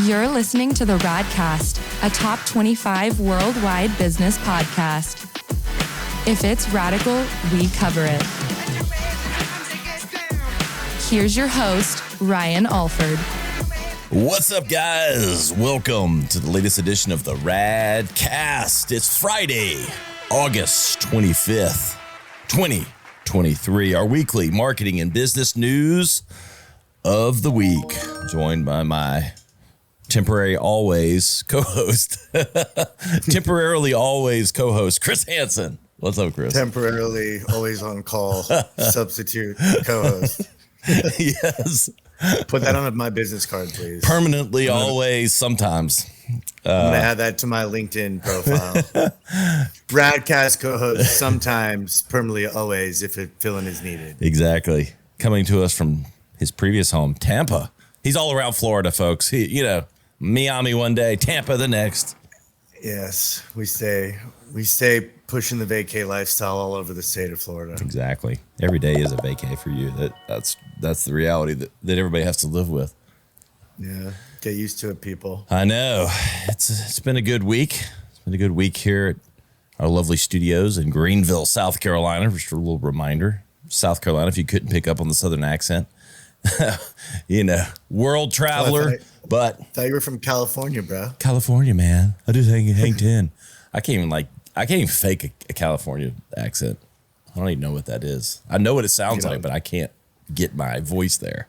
You're listening to the Radcast, a top 25 worldwide business podcast. If it's radical, we cover it. Here's your host, Ryan Alford. What's up, guys? Welcome to the latest edition of the Radcast. It's Friday, August 25th, 2023, our weekly marketing and business news of the week. Joined by my temporarily always co-host, Chris Hansen. What's up, Chris? Temporarily always on call, substitute co-host. Yes. Put that on my business card, please. Permanently, always, sometimes. I'm going to add that to my LinkedIn profile. Radcast co-host, sometimes, permanently, always, if a fill-in is needed. Exactly. Coming to us from his previous home, Tampa. He's all around Florida, folks. Miami one day, Tampa the next. Yes, we stay pushing the vacay lifestyle all over the state of Florida. Exactly. Every day is a vacay for you. That's the reality that everybody has to live with. Yeah, get used to it, people. I know. It's been a good week. It's been a good week here at our lovely studios in Greenville, South Carolina. Just a little reminder, South Carolina, if you couldn't pick up on the southern accent. World traveler, I thought you were from California, bro. California, man. I just hang 10. I can't even fake a California accent. I don't even know what that is. I know what it sounds like, but I can't get my voice there.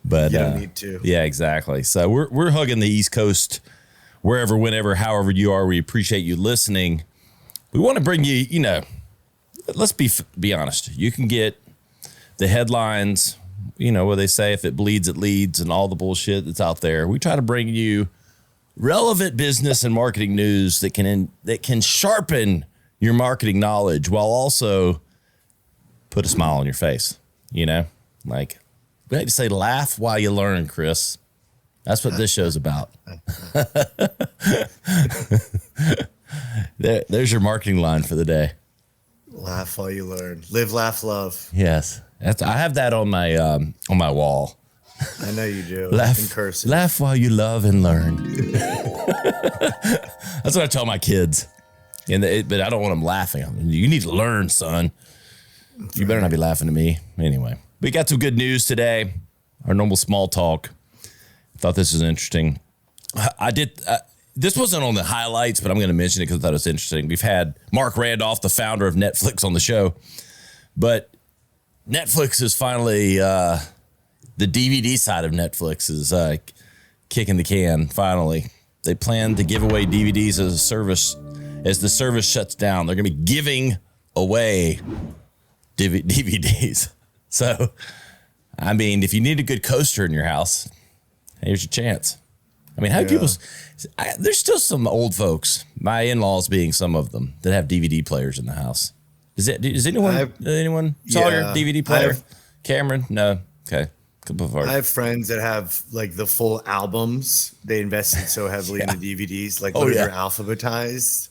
But you don't need to. Yeah, exactly. So we're hugging the East Coast, wherever, whenever, however you are. We appreciate you listening. We want to bring you, let's be honest. You can get the headlines, where they say if it bleeds, it leads, and all the bullshit that's out there. We try to bring you relevant business and marketing news that can sharpen your marketing knowledge while also put a smile on your face. Like we like to say, laugh while you learn, Chris. That's what this show's about. There's your marketing line for the day. Laugh while you learn. Live, laugh, love. Yes. I have that on my wall. I know you do. Laugh, in cursive. Laugh while you love and learn. That's what I tell my kids. But I don't want them laughing. You need to learn, son. You better not be laughing at me. Anyway, we got some good news today. Our normal small talk. Thought this was interesting. I did. This wasn't on the highlights, but I'm going to mention it because I thought it was interesting. We've had Mark Randolph, the founder of Netflix, on the show. But Netflix is finally, the DVD side of Netflix is kicking the can, finally. They plan to give away DVDs as a service. As the service shuts down, they're going to be giving away DVDs. So, if you need a good coaster in your house, here's your chance. How do people... there's still some old folks, my in-laws being some of them, that have DVD players in the house. Does anyone saw your DVD player? Cameron? No. Okay. I have friends that have the full albums. They invested so heavily in the DVDs, they're alphabetized.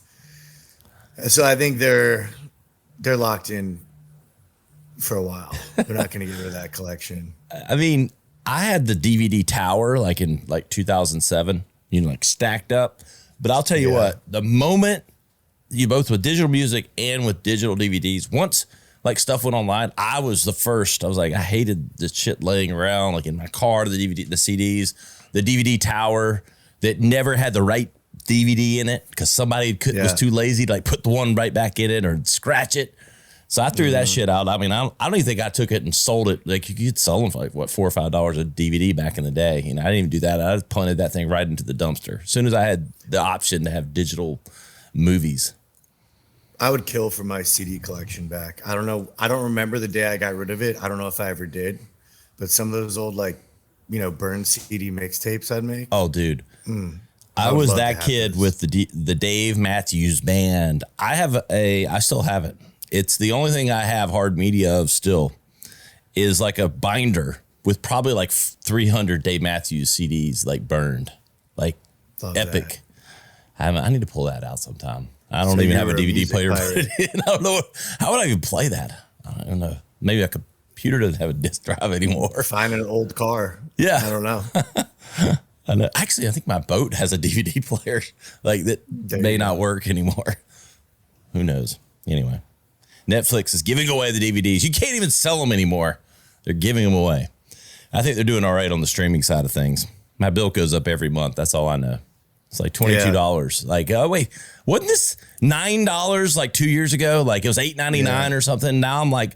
So I think they're locked in for a while. They're not going to get rid of that collection. I had the DVD tower in 2007, stacked up. But I'll tell you what, the moment you both with digital music and with digital DVDs, once stuff went online, I was the first. I was I hated the shit laying around in my car, the CDs, the DVD tower that never had the right DVD in it because somebody was too lazy to put the one right back in it or scratch it. So I threw that shit out. I don't even think I took it and sold it. You could sell them for $4 or $5 a DVD back in the day. I didn't even do that. I punted that thing right into the dumpster as soon as I had the option to have digital movies. I would kill for my CD collection back. I don't know. I don't remember the day I got rid of it. I don't know if I ever did, but some of those old burned CD mixtapes I'd make. Oh, dude. I was that kid with the Dave Matthews Band. I still have it. It's the only thing I have hard media of still is a binder with probably 300 Dave Matthews CDs burned, epic. I need to pull that out sometime. I don't even have a DVD player. I don't know. How would I even play that? I don't know. Maybe I could computer doesn't have a disk drive anymore. Find an old car. Yeah. I don't know. I know. Actually, I think my boat has a DVD player like that may not work anymore. Who knows? Anyway, Netflix is giving away the DVDs. You can't even sell them anymore. They're giving them away. I think they're doing all right on the streaming side of things. My bill goes up every month. That's all I know. It's like $22. Yeah. Like, oh, wait, wasn't this $9 like 2 years ago? Like it was $8.99 or something. Now I'm like,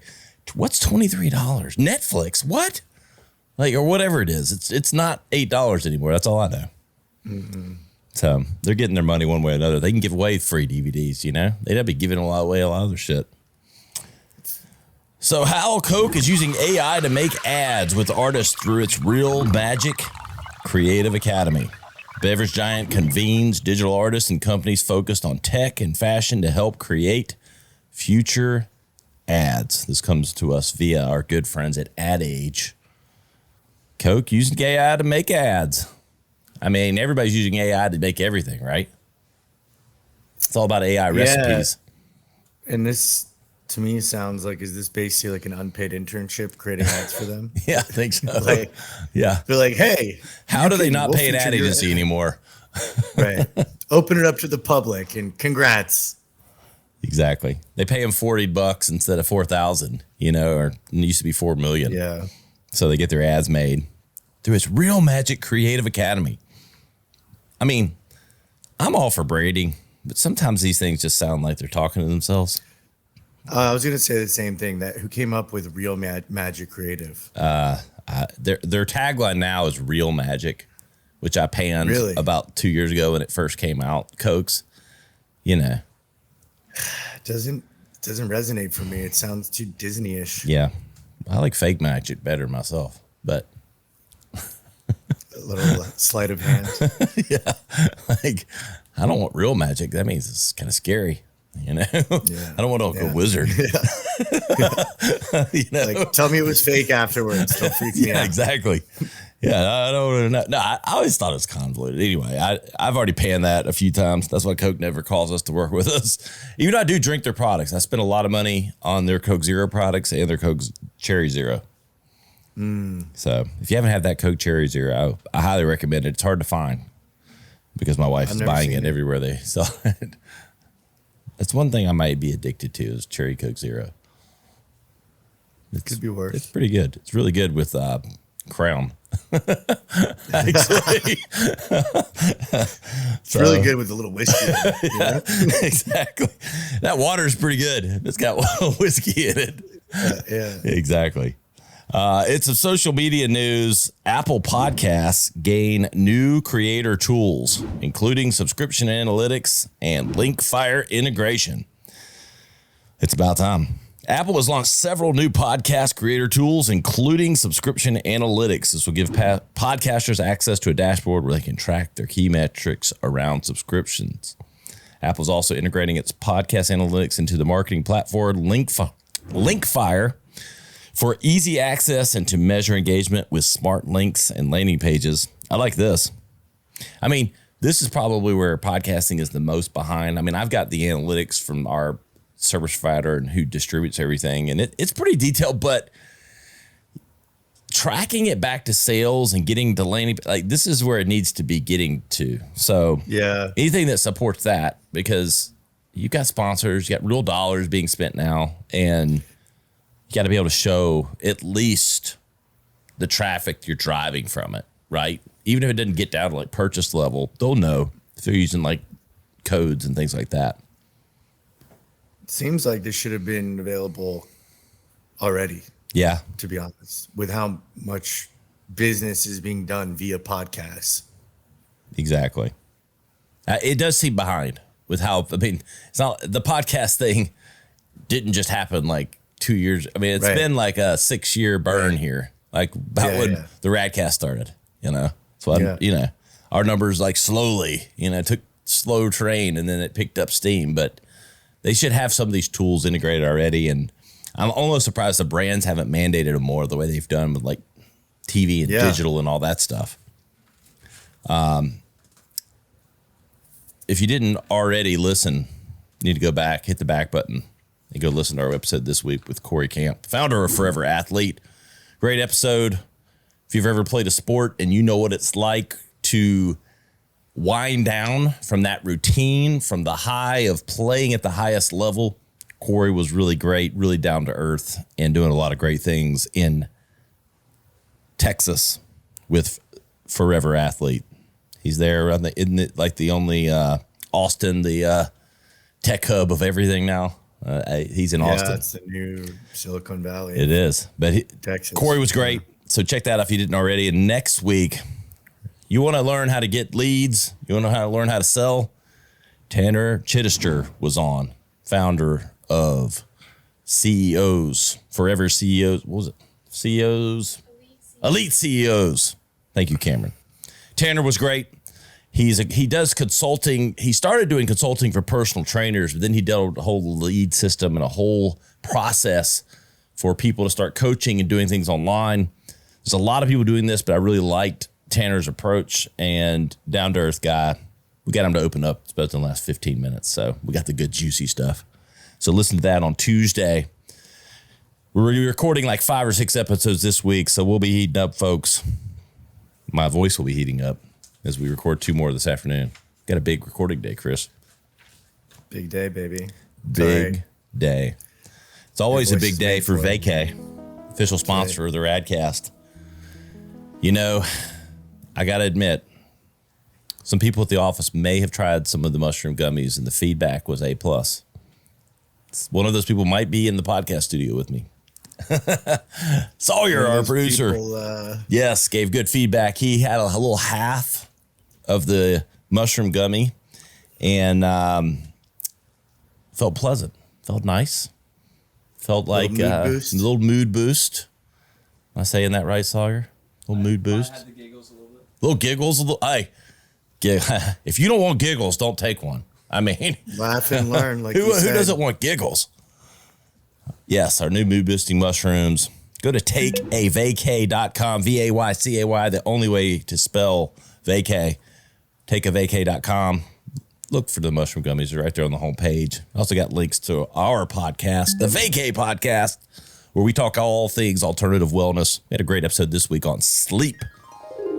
what's $23? Netflix? What? Like, or whatever it is. It's not $8 anymore. That's all I know. Mm-hmm. So they're getting their money one way or another. They can give away free DVDs, you know? They'd be giving away a lot of other shit. So how Coke is using AI to make ads with artists through its Real Magic Creative Academy. Beverage giant convenes digital artists and companies focused on tech and fashion to help create future ads. This comes to us via our good friends at Ad Age. Coke using AI to make ads. I mean, everybody's using AI to make everything, right? It's all about AI recipes. And this, to me, sounds like, is this basically like an unpaid internship creating ads for them? Yeah, I think so. Yeah. They're like, hey. How do they not pay an ad agency anymore? Right. Open it up to the public and congrats. Exactly. They pay them $40 instead of $4,000, you know, or it used to be $4 million. Yeah. So they get their ads made through its Real Magic Creative Academy. I mean, I'm all for braiding, but sometimes these things just sound like they're talking to themselves. I was going to say the same thing. That who came up with Real Magic Creative? Their tagline now is Real Magic, which I panned about 2 years ago when it first came out. Cokes, you know, doesn't resonate for me. It sounds too Disney-ish. Yeah, I like fake magic better myself, but a little sleight of hand. Yeah, like I don't want real magic. That means it's kind of scary. You know, I don't want to go wizard. You know, like tell me it was fake afterwards. Don't freak me out. Exactly. Yeah, I don't know. No, I always thought it was convoluted. Anyway, I've already panned that a few times. That's why Coke never calls us to work with us. Even though I do drink their products, I spend a lot of money on their Coke Zero products and their Coke Cherry Zero. So if you haven't had that Coke Cherry Zero, I highly recommend it. It's hard to find because my wife is buying it everywhere they sell it. That's one thing I might be addicted to is Cherry Coke Zero. It could be worse. It's pretty good. It's really good with Crown. Actually. It's really good with a little whiskey. You know? Exactly. That water is pretty good. It's got whiskey in it. Yeah. Exactly. It's a social media news. Apple Podcasts gain new creator tools, including Subscription Analytics and Linkfire integration. It's about time. Apple has launched several new podcast creator tools, including Subscription Analytics. This will give podcasters access to a dashboard where they can track their key metrics around subscriptions. Apple's also integrating its podcast analytics into the marketing platform Linkfire for easy access and to measure engagement with smart links and landing pages. I like this. I mean, this is probably where podcasting is the most behind. I mean, I've got the analytics from our service provider and who distributes everything, and it's pretty detailed, but tracking it back to sales and getting the landing, like this is where it needs to be getting to. So yeah, anything that supports that, because you've got sponsors, you got real dollars being spent now, and you got to be able to show at least the traffic you're driving from it, right? Even if it doesn't get down to like purchase level, they'll know if they're using like codes and things like that. Seems like this should have been available already. Yeah. To be honest, with how much business is being done via podcasts. Exactly. It does seem behind with how, I mean, it's not the podcast thing didn't just happen like 2 years. I mean, it's been like a 6-year burn here, like about when the Radcast started, you know? So, you know, our numbers like slowly, you know, took slow train and then it picked up steam, but they should have some of these tools integrated already. And I'm almost surprised the brands haven't mandated them more the way they've done with like TV and digital and all that stuff. If you didn't already listen, you need to go back, hit the back button and go listen to our episode this week with Cory Camp, founder of Forever Athlete. Great episode. If you've ever played a sport and you know what it's like to wind down from that routine, from the high of playing at the highest level, Cory was really great, really down to earth, and doing a lot of great things in Texas with Forever Athlete. He's there, isn't it like the only Austin, the tech hub of everything now? He's in Austin. Yeah, it's the new Silicon Valley. It is. But Texas. Cory was great. So check that out if you didn't already. And next week, you want to learn how to get leads? You want to learn how to sell? Tanner Chidester was on, founder of CEOs, Forever CEOs. What was it? CEOs? Elite CEOs. Thank you, Cameron. Tanner was great. He does consulting. He started doing consulting for personal trainers, but then he developed a whole lead system and a whole process for people to start coaching and doing things online. There's a lot of people doing this, but I really liked Tanner's approach and down-to-earth guy. We got him to open up about in the last 15 minutes, so we got the good, juicy stuff. So listen to that on Tuesday. We're recording like 5 or 6 episodes this week, so we'll be heating up, folks. My voice will be heating up as we record 2 more this afternoon. Got a big recording day, Chris. Big day, baby. Big day. It's always a big day for Vacay, official sponsor of the Radcast. You know, I got to admit, some people at the office may have tried some of the mushroom gummies, and the feedback was A+. One of those people might be in the podcast studio with me. Sawyer, our producer, yes, gave good feedback. He had a little half of the mushroom gummy and felt pleasant, felt nice, felt like a little mood boost. Am I saying that right, Sawyer? Little mood boost. I had the giggles a little bit. Little giggles. Hey, if you don't want giggles, don't take one. I mean, laugh and learn. Like who doesn't want giggles? Yes, our new mood boosting mushrooms. Go to takeavacay.com, VAYCAY, the only way to spell vacay. Takeavacay.com. Look for the mushroom gummies. They're right there on the homepage. I also got links to our podcast, the Vacay Podcast, where we talk all things alternative wellness. We had a great episode this week on sleep.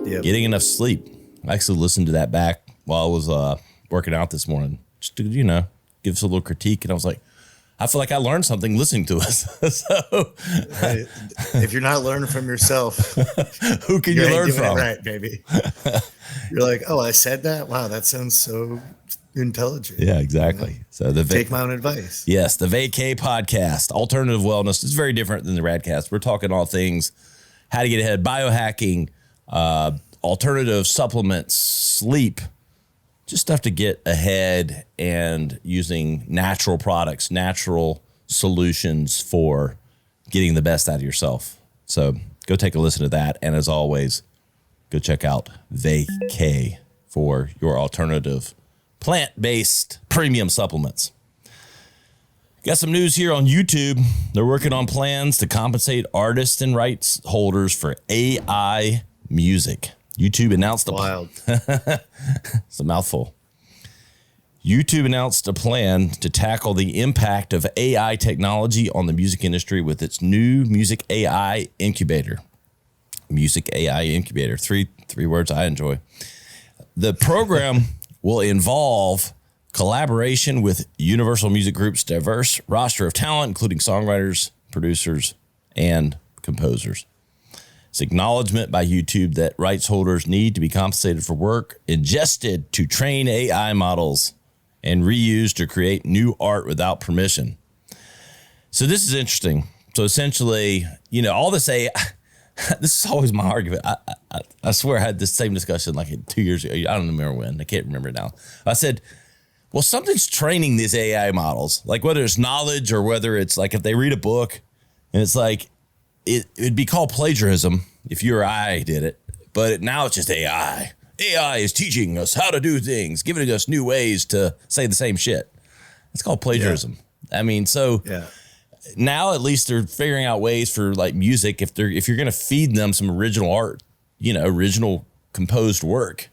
Yep. Getting enough sleep. I actually listened to that back while I was working out this morning. Just to, give us a little critique. And I was like, I feel like I learned something listening to us. So, if you're not learning from yourself, who can you learn from? Right, baby. You're like, oh, I said that? Wow, that sounds so intelligent. Yeah, exactly. So take my own advice. Yes, the Vacay Podcast, alternative wellness. It's very different than the Radcast. We're talking all things how to get ahead, biohacking, alternative supplements, sleep, just stuff to get ahead and using natural products, natural solutions for getting the best out of yourself. So go take a listen to that. And as always, go check out Vacay for your alternative plant-based premium supplements. Got some news here on YouTube. They're working on plans to compensate artists and rights holders for AI music. YouTube announced it's a mouthful. YouTube announced a plan to tackle the impact of AI technology on the music industry with its new Music AI Incubator. Music AI Incubator, three words I enjoy. The program will involve collaboration with Universal Music Group's diverse roster of talent, including songwriters, producers, and composers. It's acknowledgement by YouTube that rights holders need to be compensated for work ingested to train AI models and reused to create new art without permission. So this is interesting. So essentially, all this AI, this is always my argument. I swear I had this same discussion like 2 years ago. I don't remember when. I can't remember now. I said, well, something's training these AI models, like whether it's knowledge or whether it's like if they read a book and it's like, it'd be called plagiarism if you or I did it, but now it's just AI. AI is teaching us how to do things, giving us new ways to say the same shit. It's called plagiarism. Yeah. I mean, now at least they're figuring out ways for like music. If you're going to feed them some original art, original composed work,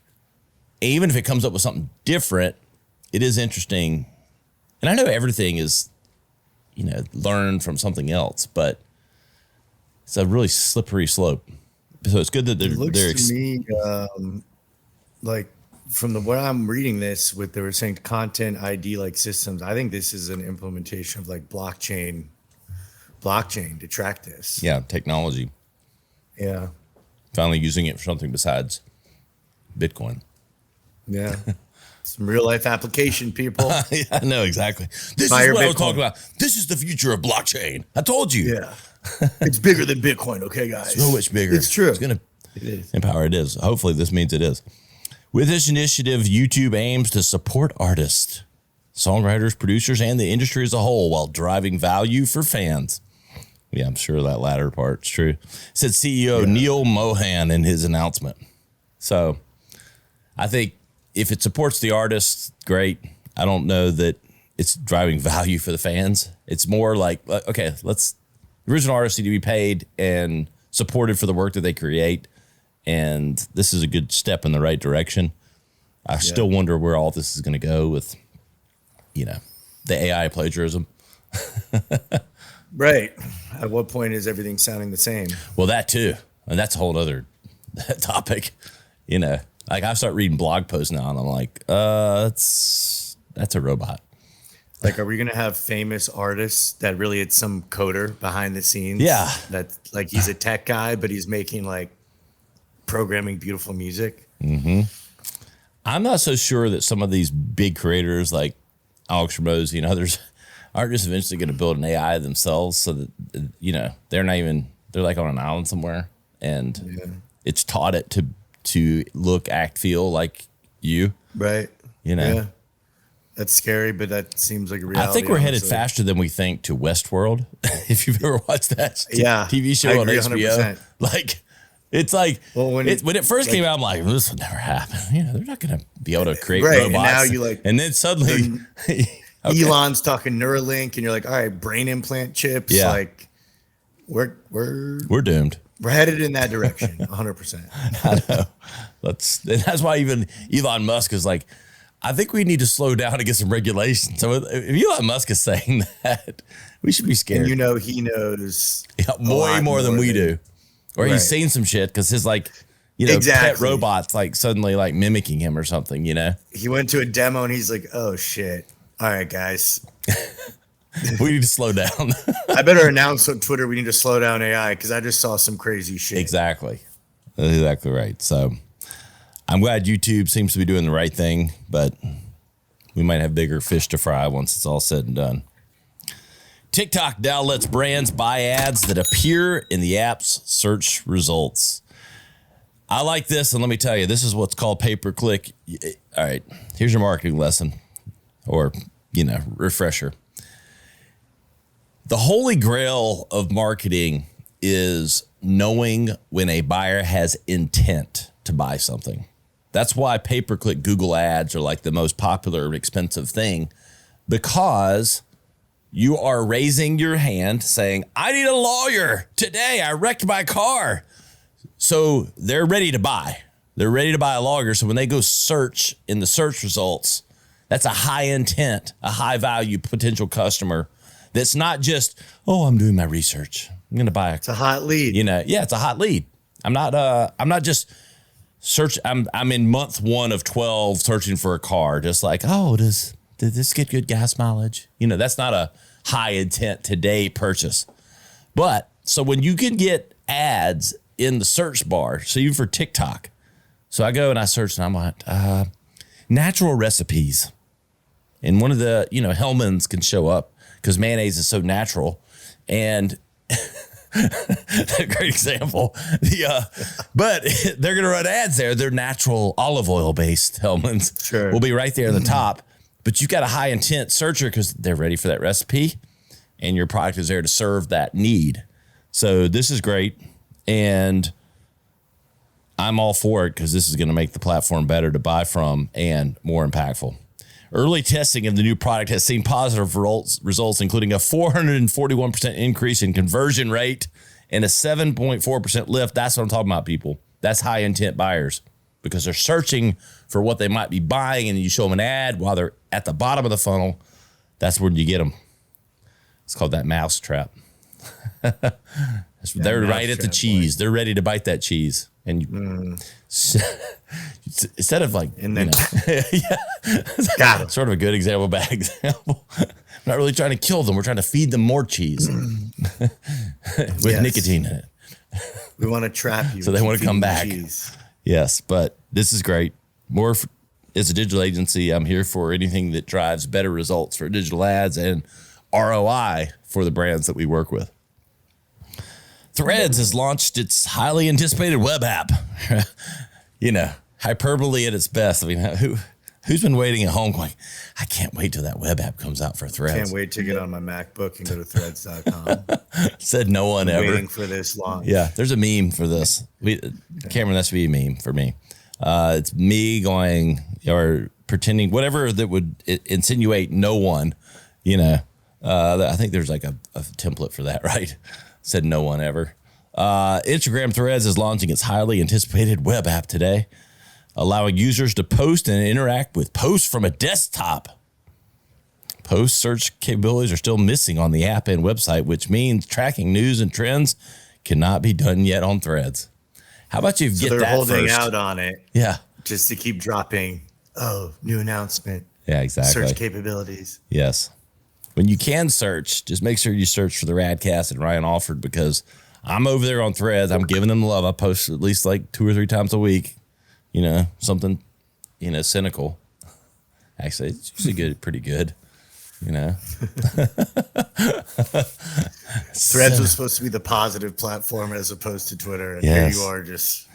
even if it comes up with something different, it is interesting. And I know everything is learn from something else. But it's a really slippery slope. So it's good that they're to me like from the what I'm reading this they were saying content ID like systems. I think this is an implementation of like blockchain to track this. Yeah, technology. Yeah. Finally using it for something besides Bitcoin. Yeah. Some real life application, people. Yeah, I know exactly. This is what I was talking about. This is the future of blockchain. I told you. Yeah. It's bigger than Bitcoin, okay, guys? So much bigger. It's true. It's going to empower. It is. Hopefully this means it is. With this initiative, YouTube aims to support artists, songwriters, producers, and the industry as a whole while driving value for fans. Yeah, I'm sure that latter part's true. Said CEO Neil Mohan in his announcement. So I think if it supports the artists, great. I don't know that it's driving value for the fans. It's more like, okay, the original artists need to be paid and supported for the work that they create. And this is a good step in the right direction. I still wonder where all this is going to go with, the AI plagiarism. Right. At what point is everything sounding the same? Well, that too. And that's a whole other topic. Like I start reading blog posts now and I'm like, that's a robot. Like, are we going to have famous artists that really it's some coder behind the scenes? Yeah. That like he's a tech guy, but he's making like programming beautiful music. Mm-hmm. I'm not so sure that some of these big creators like Alex Ramosi and others aren't just eventually going to build an AI themselves so that, they're like on an island somewhere and it's taught it to look, act, feel like you. Right. Yeah. That's scary, but that seems like a reality. I think we're headed faster than we think to Westworld. If you've ever watched that TV show on HBO. 100%. Like, it's like, when it first came out, I'm like, this would never happen. They're not going to be able to create robots. And now you and then suddenly Elon's talking Neuralink and you're like, all right, brain implant chips. Yeah. Like we're doomed. We're headed in that direction. 100%. I know. That's why even Elon Musk is like, I think we need to slow down and get some regulation. So if Elon Musk is saying that, we should be scared. And he knows way more than we do. Or he's seen some shit because his pet robots like suddenly like mimicking him or something, He went to a demo and he's like, oh shit. All right, guys. We need to slow down. I better announce on Twitter we need to slow down AI because I just saw some crazy shit. Exactly. That's exactly right. So I'm glad YouTube seems to be doing the right thing, but we might have bigger fish to fry once it's all said and done. TikTok now lets brands buy ads that appear in the app's search results. I like this, and let me tell you, this is what's called pay-per-click. All right, here's your marketing lesson or, refresher. The holy grail of marketing is knowing when a buyer has intent to buy something. That's why pay-per-click Google ads are like the most popular and expensive thing, because you are raising your hand saying, I need a lawyer today. I wrecked my car. So they're ready to buy. They're ready to buy a lawyer. So when they go search in the search results, that's a high intent, a high value potential customer. That's not just, I'm doing my research. I'm going to buy It's a hot lead. It's a hot lead. I'm not just I'm in month 1 of 12 searching for a car. Just like, did this get good gas mileage? That's not a high intent today purchase. But so when you can get ads in the search bar, so even for TikTok, so I go and I search and I'm like, natural recipes. And one of the, Hellmann's can show up because mayonnaise is so natural. And a great example. But they're going to run ads there. They're natural olive oil based Hellmann's. Sure. Will be right there in the top. But you've got a high intent searcher because they're ready for that recipe and your product is there to serve that need. So this is great. And I'm all for it because this is going to make the platform better to buy from and more impactful. Early testing of the new product has seen positive results, including a 441% increase in conversion rate and a 7.4% lift. That's what I'm talking about, people. That's high intent buyers because they're searching for what they might be buying, and you show them an ad while they're at the bottom of the funnel. That's when you get them. It's called that mouse trap. They're right at the cheese. They're ready to bite that cheese. And you, instead of like, and then got it. Sort of a good example, bad example. I'm not really trying to kill them. We're trying to feed them more cheese with nicotine in it. We want to trap you. So they want to come back. Yes, but this is great. As a digital agency, I'm here for anything that drives better results for digital ads and ROI for the brands that we work with. Threads has launched its highly anticipated web app. Hyperbole at its best. I mean, who's been waiting at home going, I can't wait till that web app comes out for Threads. Can't wait to get on my MacBook and go to threads.com. Said no one ever. Waiting for this launch. Yeah, there's a meme for this. Cameron, that should be a meme for me. It's me going or pretending whatever that would insinuate no one, I think there's like a template for that, right? Said no one ever. Instagram Threads is launching its highly anticipated web app today, allowing users to post and interact with posts from a desktop. Post search capabilities are still missing on the app and website, which means tracking news and trends cannot be done yet on Threads. How about you get that first? They're holding out on it. Yeah. Just to keep dropping, new announcement. Yeah, exactly. Search capabilities. Yes. When you can search, just make sure you search for the Radcast and Ryan Alford, because I'm over there on Threads. I'm giving them love. I post at least like 2 or 3 times a week, something, cynical. Actually, it's usually good, pretty good, Threads was supposed to be the positive platform as opposed to Twitter. And yes. Here you are just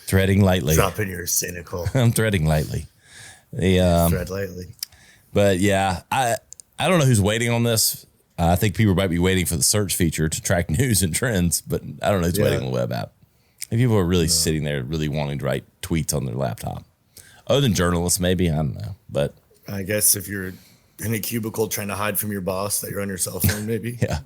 treading lightly. Dropping your cynical. I'm treading lightly. Tread lightly. But yeah, I don't know who's waiting on this. I think people might be waiting for the search feature to track news and trends, but I don't know who's waiting on the web app. I think people are really sitting there really wanting to write tweets on their laptop. Other than journalists, maybe. I don't know. But I guess if you're in a cubicle trying to hide from your boss that you're on your cell phone, maybe. Yeah.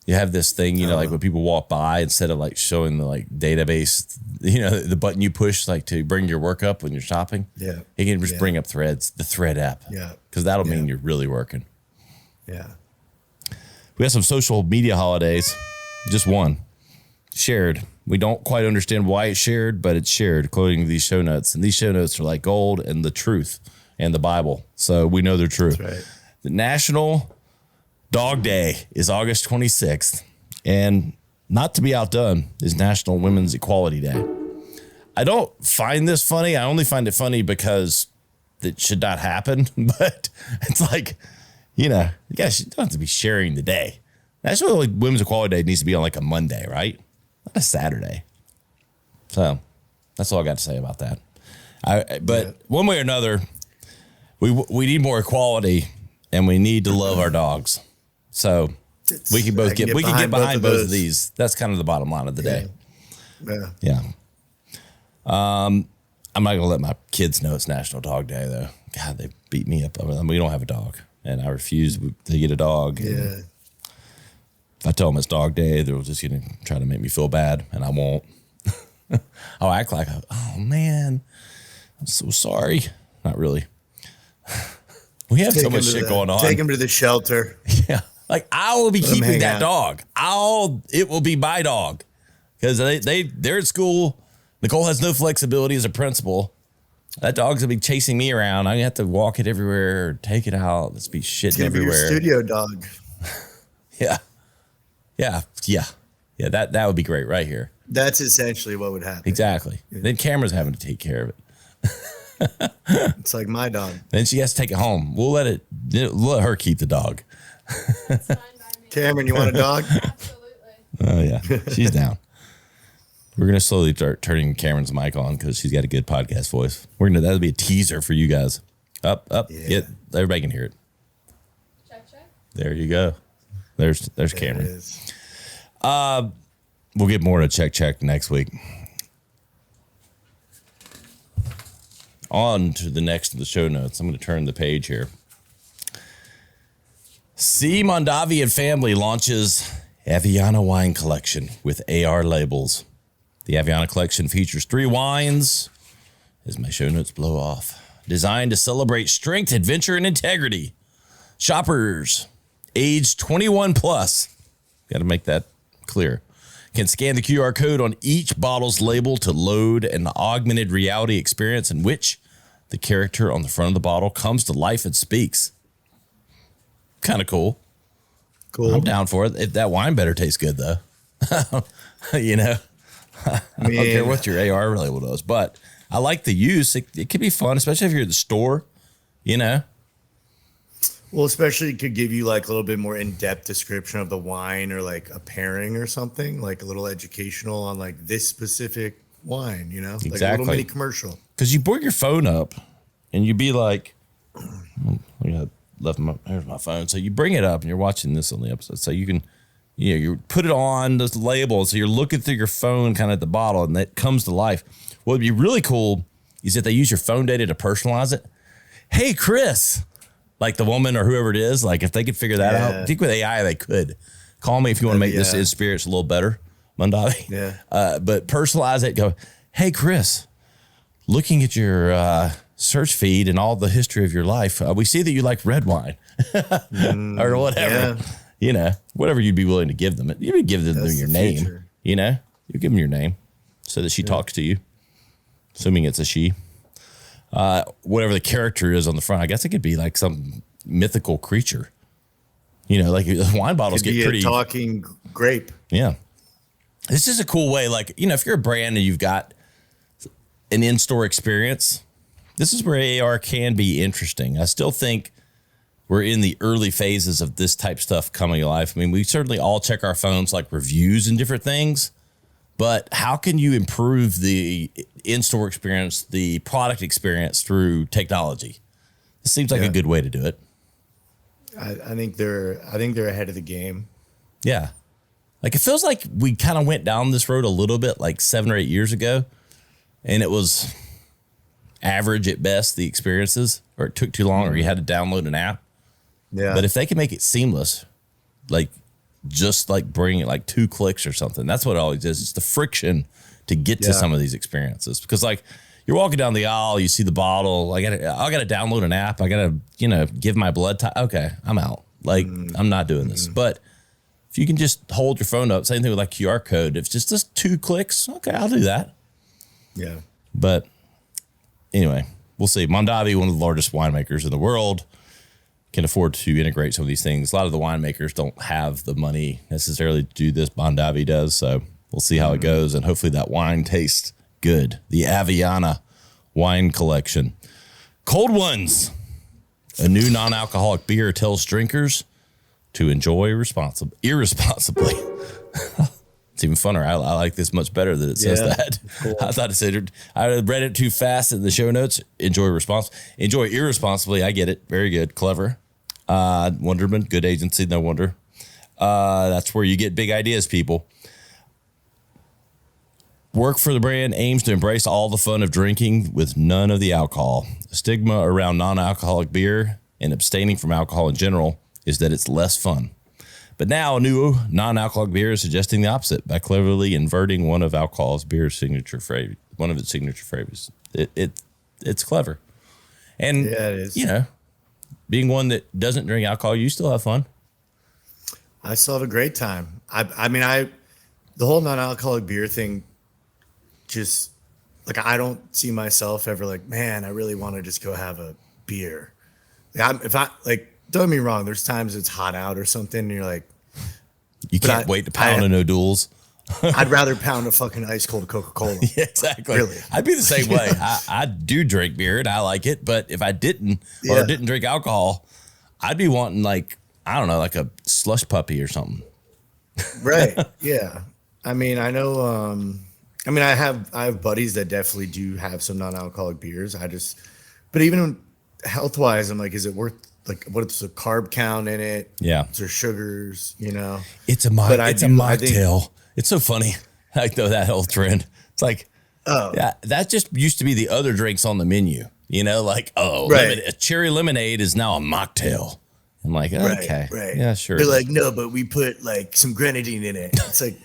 You have this thing, like when people walk by, instead of like showing the like database, the button you push like to bring your work up when you're shopping. Yeah. You can just bring up Threads, the Thread app. Yeah. Because that'll mean you're really working. Yeah. We have some social media holidays. Just one. Shared. We don't quite understand why it's shared, but it's shared according to these show notes. And these show notes are like gold and the truth and the Bible. So we know they're true. That's right. The National Dog Day is August 26th. And not to be outdone is National Women's Equality Day. I don't find this funny. I only find it funny because it should not happen. But it's like, you don't have to be sharing the day. National Women's Equality Day needs to be on like a Monday, right? Not a Saturday. So that's all I got to say about that. But one way or another, we need more equality, and we need to love our dogs. So we can get behind both of these. That's kind of the bottom line of the day. Yeah. I'm not gonna let my kids know it's National Dog Day though. God, they beat me up. We don't have a dog, and I refuse to get a dog. Yeah. If I tell them it's Dog Day, they're just gonna try to make me feel bad, and I won't. I'll act like, oh man, I'm so sorry. Not really. We have so much shit going on. Take him to the shelter. Yeah. Like I will be keeping that dog. It will be my dog. Because they're at school. Nicole has no flexibility as a principal. That dog's gonna be chasing me around. I'm gonna have to walk it everywhere or take it out. Let's be shitting everywhere. Be your studio dog. Yeah. That would be great right here. That's essentially what would happen. Exactly. Yeah. Then Cameron's having to take care of it. It's like my dog. Then she has to take it home. We'll let her keep the dog. That's fine by me. Cameron, you want a dog? Absolutely. Oh yeah, she's down. We're gonna slowly start turning Cameron's mic on because she's got a good podcast voice. That'll be a teaser for you guys. Up. Yeah. Everybody can hear it. Check. There you go. There's Cameron. We'll get more to check next week. On to the next of the show notes. I'm going to turn the page here. C. Mondavi and family launches Aviana wine collection with AR labels. The Aviana collection features 3 wines, as my show notes blow off, designed to celebrate strength, adventure, and integrity. Shoppers age 21 plus. Got to make that clear. Can scan the QR code on each bottle's label to load an augmented reality experience in which the character on the front of the bottle comes to life and speaks. Kind of cool. Cool. I'm down for it. That wine better taste good, though. You know, I don't care what your AR label does, but I like the use. It could be fun, especially if you're at the store, you know. Well, especially it could give you like a little bit more in-depth description of the wine or like a pairing or something, like a little educational on like this specific wine, you know, like a little mini commercial. Because you bring your phone up and you'd be like, here's my phone. So you bring it up and you're watching this on the episode. So you can, you put it on this label. So you're looking through your phone kind of at the bottle and that comes to life. What would be really cool is if they use your phone data to personalize it. Hey, Chris. Like the woman or whoever it is, like if they could figure that out, I think with AI they could. Call me if you want to make this experience a little better, Mondavi. Yeah. But personalize it. Go, hey Chris, looking at your search feed and all the history of your life, we see that you like red wine or whatever. Yeah. You know, whatever you'd be willing to give them. You would give them your name. Future. You know, you give them your name so that she talks to you, assuming it's a she. Whatever the character is on the front, I guess it could be like some mythical creature. You know, like wine bottles get pretty. A talking grape. Yeah. This is a cool way. Like, you know, if you're a brand and you've got an in-store experience, this is where AR can be interesting. I still think we're in the early phases of this type stuff coming to life. I mean, we certainly all check our phones, like reviews and different things. But how can you improve the in-store experience, the product experience through technology? It seems like a good way to do it. I think they're ahead of the game. Yeah. Like it feels like we kind of went down this road a little bit like 7 or 8 years ago, and it was average at best, the experiences, or it took too long, or you had to download an app. Yeah. But if they can make it seamless, like just like bring it like 2 clicks or something. That's what it always is. It's the friction to get to some of these experiences. Because like you're walking down the aisle, you see the bottle. I gotta download an app. I gotta, give my blood type. Okay, I'm out. Like I'm not doing this. But if you can just hold your phone up, same thing with like QR code. If it's just 2 clicks, okay, I'll do that. Yeah. But anyway, we'll see. Mondavi, one of the largest winemakers in the world, can afford to integrate some of these things. A lot of the winemakers don't have the money necessarily to do this. Mondavi does. So we'll see how it goes. And hopefully that wine tastes good. The Aviana wine collection. Cold Ones, a new non-alcoholic beer, tells drinkers to enjoy irresponsibly. It's even funner. I like this much better that it says that. Cool. I thought it said, I read it too fast in the show notes. Enjoy irresponsibly. I get it. Very good. Clever. Wonderman, good agency. No wonder. That's where you get big ideas, people. Work for the brand aims to embrace all the fun of drinking with none of the alcohol. The stigma around non-alcoholic beer and abstaining from alcohol in general is that it's less fun. But now a new non-alcoholic beer is suggesting the opposite by cleverly inverting one of its signature phrases. It's clever. And, it is. Being one that doesn't drink alcohol, you still have fun. I still have a great time. The whole non-alcoholic beer thing, just like, I don't see myself ever like, man, I really want to just go have a beer. Don't get me wrong, there's times it's hot out or something and you're like, you can't wait to pound a no duels. I'd rather pound a fucking ice cold Coca-Cola. Yeah, exactly. Really. I'd be the same way. I do drink beer and I like it, but if I didn't didn't drink alcohol, I'd be wanting like a slush puppy or something. Right. Yeah. I know. I have buddies that definitely do have some non-alcoholic beers. But even health wise, I'm like, is it worth? Like, what's the carb count in it? Yeah. Is there sugars, It's a mocktail. It's so funny. I know that whole trend. It's like, that just used to be the other drinks on the menu. A cherry lemonade is now a mocktail. I'm like, okay. Right. Yeah, sure. They're like, no, but we put like some grenadine in it. It's like,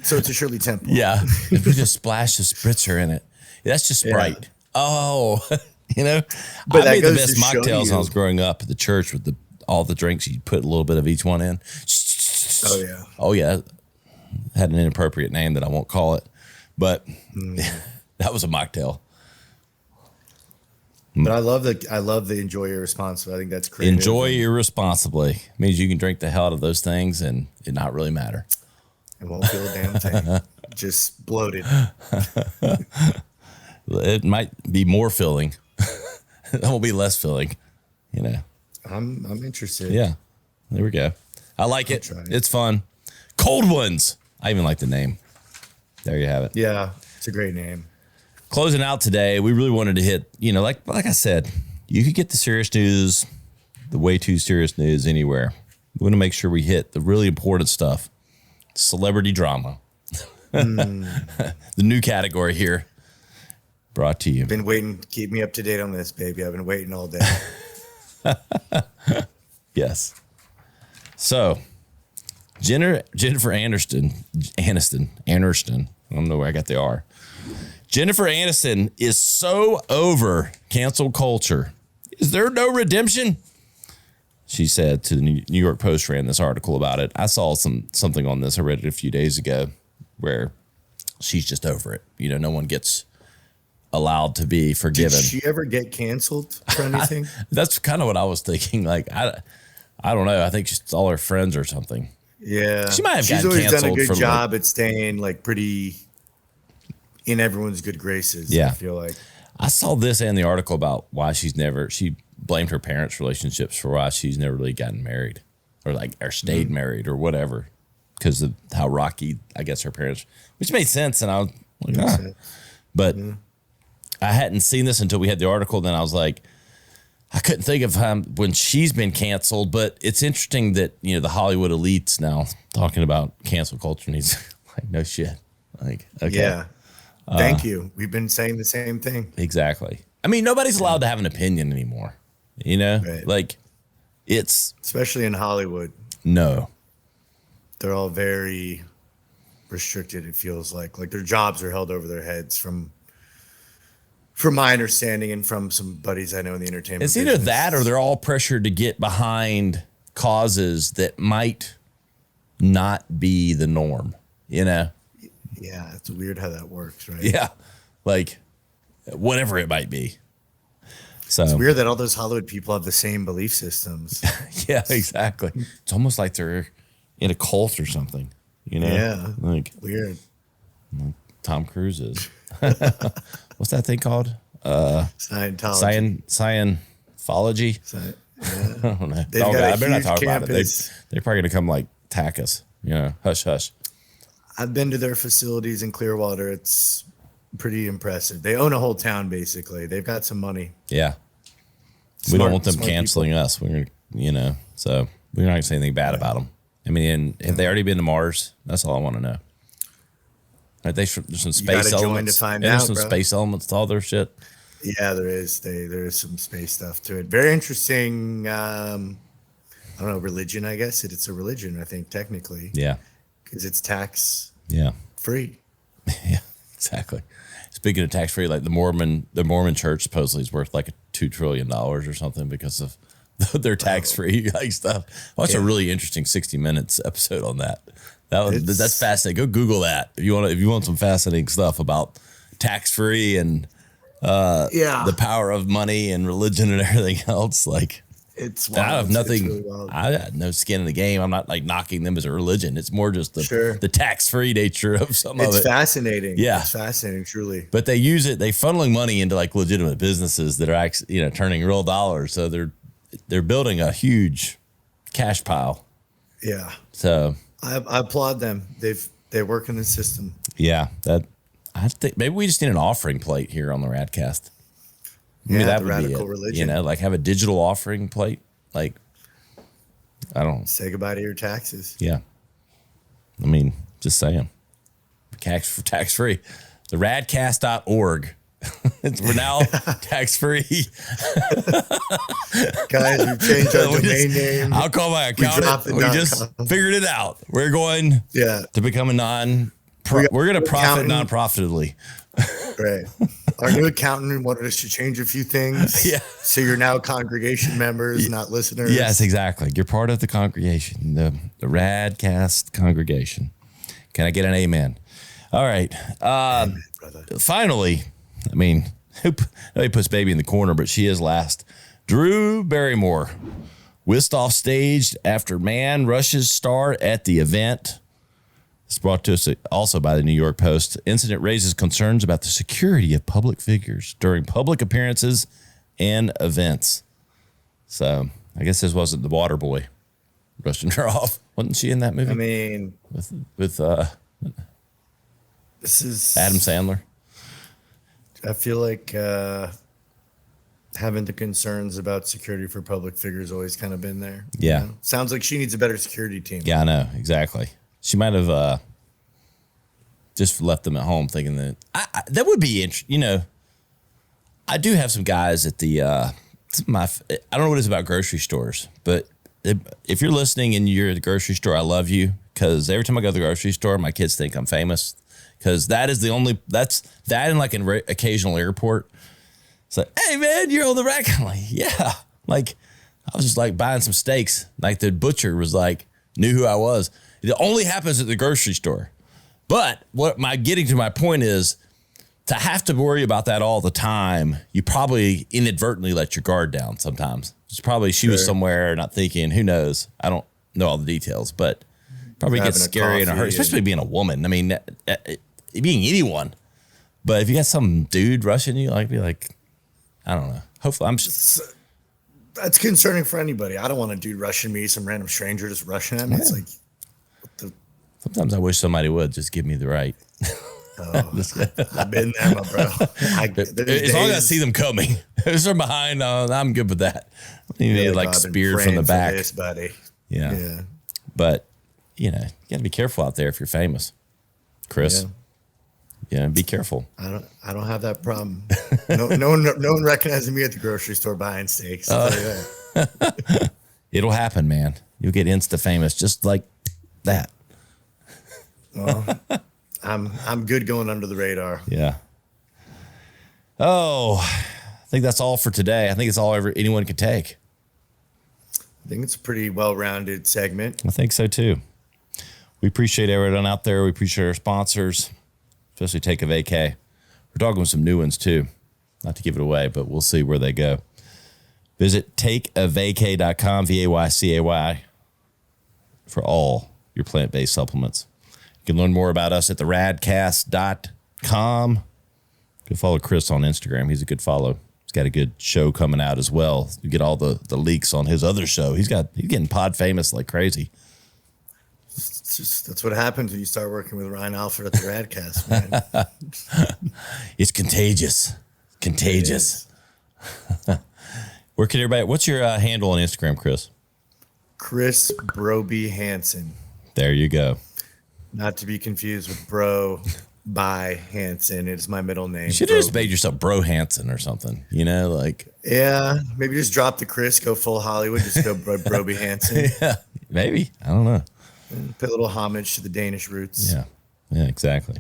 so it's a Shirley Temple. Yeah. If we just splash a spritzer in it. That's just Sprite. Yeah. Oh, But I made the best mocktails when I was growing up at the church with all the drinks, you put a little bit of each one in. Oh yeah. Oh yeah. Had an inappropriate name that I won't call it, but that was a mocktail. But I love the enjoy irresponsibly. I think that's creative. Enjoy irresponsibly means you can drink the hell out of those things and it not really matter. It won't feel a damn thing. Just bloated. It might be more filling. It won't be less filling. You know. I'm interested. Yeah. There we go. I like it. Try it. It's fun. Cold ones. I even like the name. There you have it. Yeah, it's a great name. Closing out today, we really wanted to hit, like I said, you could get the serious news, the way too serious news anywhere. We want to make sure we hit the really important stuff. Celebrity drama. The new category here. Brought to you. Been waiting. Keep me up to date on this, baby. I've been waiting all day. Yes. So, Jennifer Aniston. I don't know where I got the R. Jennifer Aniston is so over cancel culture. Is there no redemption? She said to the New York Post, ran this article about it. I saw something on this. I read it a few days ago where she's just over it. No one gets allowed to be forgiven. Did she ever get canceled for anything? That's kind of what I was thinking. Like, I don't know. I think she's all her friends or something. Yeah. She might have She's gotten always done a canceled good for, job at staying pretty in everyone's good graces. Yeah. I feel like. I saw this and the article about why she blamed her parents' relationships for why she's never really gotten married or stayed married or whatever because of how rocky, I guess, her parents, which made sense. And I was like, but I hadn't seen this until we had the article. Then I was like, I couldn't think of when she's been canceled, but it's interesting that, the Hollywood elites now talking about cancel culture and he's like, no shit. Like, okay. Yeah. Thank you. We've been saying the same thing. Exactly. I mean, nobody's allowed to have an opinion anymore. Right. Like it's especially in Hollywood. No. They're all very restricted. It feels like their jobs are held over their heads from my understanding and from some buddies I know in the entertainment It's either business. that or they're all pressured to get behind causes that might not be the norm, Yeah, it's weird how that works, right? Yeah. Like whatever it might be. So It's weird that all those Hollywood people have the same belief systems. Yeah, exactly. It's almost like they're in a cult or something, Yeah. Like Weird. Tom Cruise is. What's that thing called? Scientology. Scientology. Yeah. I don't know. They've Oh, got God, a I better not huge talk about it. campus. They're probably going to come attack us. Hush, hush. I've been to their facilities in Clearwater. It's pretty impressive. They own a whole town, basically. They've got some money. Yeah. We don't want them Smart canceling us. We're so we're not going to say anything bad about them. I mean, have they already been to Mars? That's all I want to know. There's some space gotta join elements. to find There's out, some bro. space elements to all their shit. Yeah, there is. There is some space stuff to it. Very interesting. I don't know, religion, I guess. It's a religion, I think, technically. Yeah. Because it's tax Yeah. free. Yeah, exactly. Speaking of tax free, like the Mormon Church supposedly is worth like $2 trillion or something because of their tax free stuff. I watched a really interesting 60 Minutes episode on that. That's fascinating. Go Google that if you want some fascinating stuff about tax free and the power of money and religion and everything else. Like It's I have wild. nothing. It's really wild. I got no skin in the game. I'm not knocking them as a religion. It's more just the tax free nature of some of it. It's fascinating. Yeah. It's fascinating, truly. But they use it. They funneling money into legitimate businesses that are actually turning real dollars. So they're building a huge cash pile. Yeah. So I applaud them. They work in the system. yeah, I think maybe we just need an offering plate here on the Radcast. Maybe Yeah, that the would be radical it. religion. Have a digital offering plate. I don't. Say goodbye to your taxes. Yeah. I mean, just saying. Tax free. The radcast.org. We're now tax free. Guys, we've changed our domain name. I'll call my dropped accountant. the We just .com. figured it out. We're going Yeah. to become a we're going to profit accountant. non-profitably. Right. Our new accountant wanted us to change a few things. Yeah. So you're now congregation members, not listeners. Yes, exactly. You're part of the congregation, the Radcast congregation. Can I get an amen? All right. Amen, brother. Finally, I mean, nobody puts baby in the corner, but she is last. Drew Barrymore, whisked off stage after man rushes star at the event. It's brought to us also by the New York Post. Incident raises concerns about the security of public figures during public appearances and events. So I guess this wasn't the water boy rushing her off. Wasn't she in that movie? I mean, with this is Adam Sandler. I feel like having the concerns about security for public figures always kind of been there. Yeah. You know? Sounds like she needs a better security team. Yeah, I know. Exactly. She might have just left them at home thinking that that would be interesting. You know, I do have some guys at the I don't know what it's about grocery stores, but if you're listening and you're at the grocery store, I love you, because every time I go to the grocery store, my kids think I'm famous, because that is the only, that's that and like an occasional airport. It's like, hey man, you're on the rack. I'm like, yeah. Like I was just like buying some steaks. Like the butcher was like, knew who I was. It only happens at the grocery store. But what my getting to my point is, to have to worry about that all the time, you probably inadvertently let your guard down sometimes. It's probably she was somewhere not thinking, who knows? I don't know all the details, but probably gets scary in a hurry, especially being a woman. I mean, being anyone. But if you got some dude rushing you, like, be like, I don't know. Hopefully, That's concerning for anybody. I don't want a dude rushing me, some random stranger just rushing at me. It's like, what the? Sometimes I wish somebody would just give me the right. Oh, I've been there, my bro. As long as I see them coming, if it's from behind, I'm good with that. You need like speared from the back. This, buddy. Yeah. But, you know, you got to be careful out there if you're famous, Chris. Yeah, be careful. I don't have that problem. No one recognizing me at the grocery store buying steaks. I'll tell you that. It'll happen, man. You'll get insta famous just like that. Well, I'm good going under the radar. Yeah. Oh, I think that's all for today. I think it's all anyone could take. I think it's a pretty well-rounded segment. I think so too. We appreciate everyone out there. We appreciate our sponsors, especially Take a Vacay. We're talking with some new ones too. Not to give it away, but we'll see where they go. Visit takeavacay.com, VAYCAY, for all your plant-based supplements. You can learn more about us at theradcast.com. Go follow Chris on Instagram. He's a good follow. He's got a good show coming out as well. You get all the leaks on his other show. He's getting pod famous like crazy. It's just, that's what happens when you start working with Ryan Alford at the Radcast, man. It's contagious. Contagious. Where can everybody, what's your handle on Instagram, Chris? Chris Broby Hansen. There you go. Not to be confused with Bro by Hansen. It's my middle name. You should have just made yourself Bro Hansen or something, you know, like. Yeah, maybe just drop the Chris, go full Hollywood, just go Broby Hansen. Yeah, maybe. I don't know. Pay a little homage to the Danish roots. Yeah, exactly.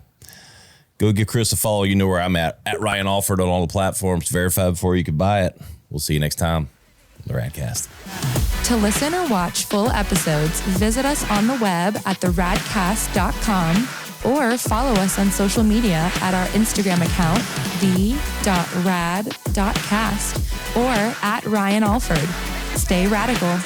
Go give Chris a follow. You know where I'm at Ryan Alford on all the platforms. Verified before you can buy it. We'll see you next time on the Radcast. To listen or watch full episodes, visit us on the web at theradcast.com or follow us on social media at our Instagram account, the.rad.cast, or at Ryan Alford. Stay radical.